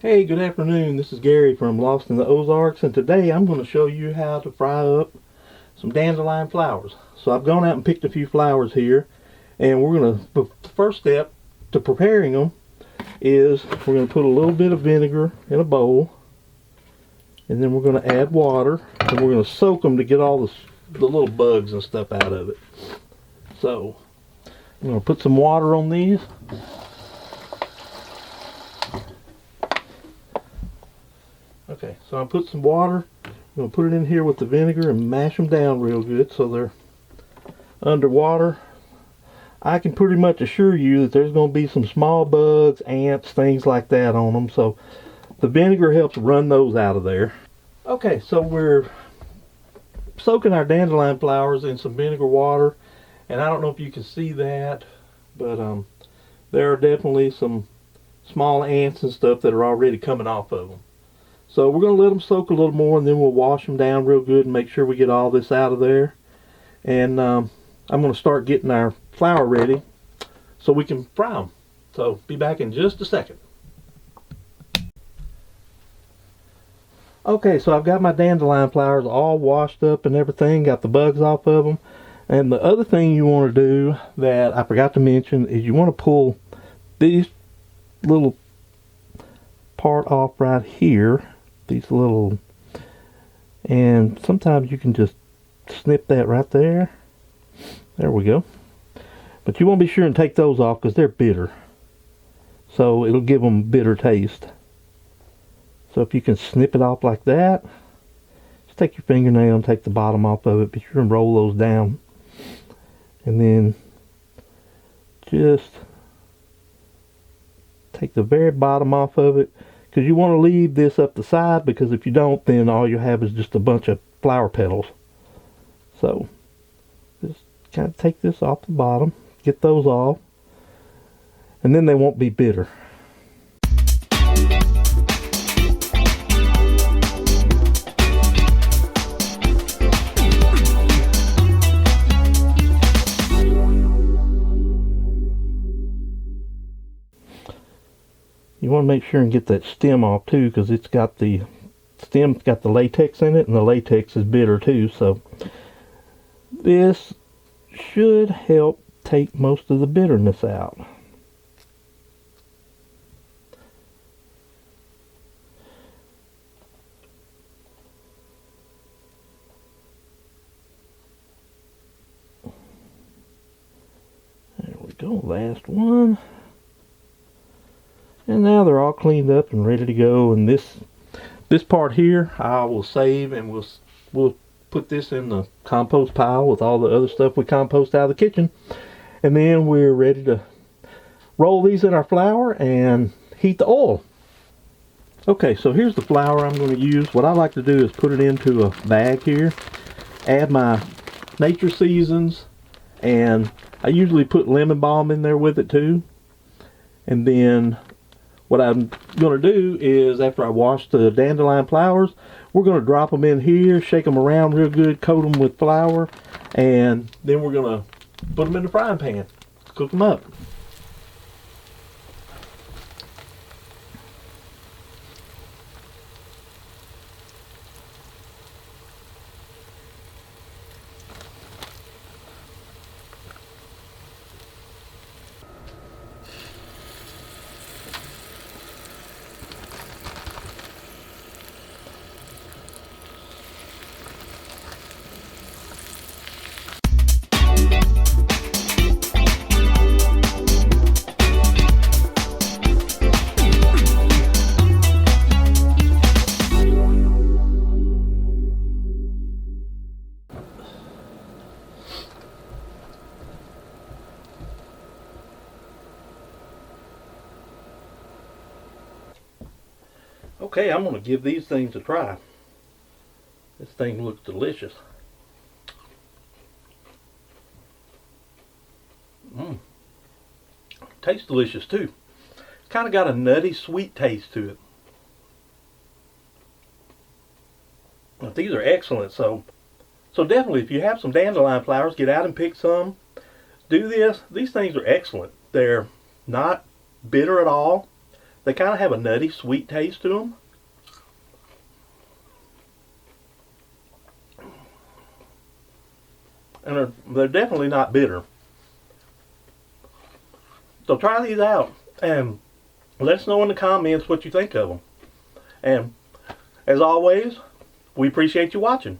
Hey, good afternoon. This is Gary from Lost in the Ozarks, and today I'm going to show you how to fry up some dandelion flowers. So I've gone out and picked a few flowers here, and the first step to preparing them is we're going to put a little bit of vinegar in a bowl, and then we're going to add water, and we're going to soak them to get all the little bugs and stuff out of it. So I'm going to put some water on these. Okay, so I put some water. I'm going to put it in here with the vinegar and mash them down real good so they're underwater. I can pretty much assure you that there's going to be some small bugs, ants, things like that on them. So the vinegar helps run those out of there. Okay, so we're soaking our dandelion flowers in some vinegar water. And I don't know if you can see that, but there are definitely some small ants and stuff that are already coming off of them. So we're going to let them soak a little more, and then we'll wash them down real good and make sure we get all this out of there. And I'm going to start getting our flour ready so we can fry them. So be back in just a second. Okay, so I've got my dandelion flowers all washed up and everything, got the bugs off of them. And the other thing you want to do that I forgot to mention is you want to pull these little part off right here. These little, and sometimes you can just snip that right there. There we go. But you want to be sure and take those off because they're bitter. So it'll give them bitter taste. So if you can snip it off like that, just take your fingernail and take the bottom off of it. Be sure and roll those down. And then just take the very bottom off of it. Because you want to leave this up the side, because if you don't, then all you have is just a bunch of flower petals. So just kind of take this off the bottom, get those off, and then they won't be bitter. You want to make sure and get that stem off too, because it's got the stem's got the latex in it, and the latex is bitter too. So this should help take most of the bitterness out. There we go, last one. And now they're all cleaned up and ready to go. And this part here I will save, and we'll put this in the compost pile with all the other stuff we compost out of the kitchen. And then we're ready to roll these in our flour and heat the oil. Okay, so here's the flour I'm going to use. What I like to do is put it into a bag here, add my nature seasons, and I usually put lemon balm in there with it too. And then what I'm going to do is, after I wash the dandelion flowers, we're going to drop them in here, shake them around real good, coat them with flour, and then we're going to put them in the frying pan, cook them up. Okay, I'm going to give these things a try. This thing looks delicious. Tastes delicious too. Kind of got a nutty, sweet taste to it. Now, these are excellent. So definitely, if you have some dandelion flowers, get out and pick some. Do this. These things are excellent. They're not bitter at all. They kind of have a nutty, sweet taste to them. And they're definitely not bitter. So try these out and let us know in the comments what you think of them. And as always, we appreciate you watching.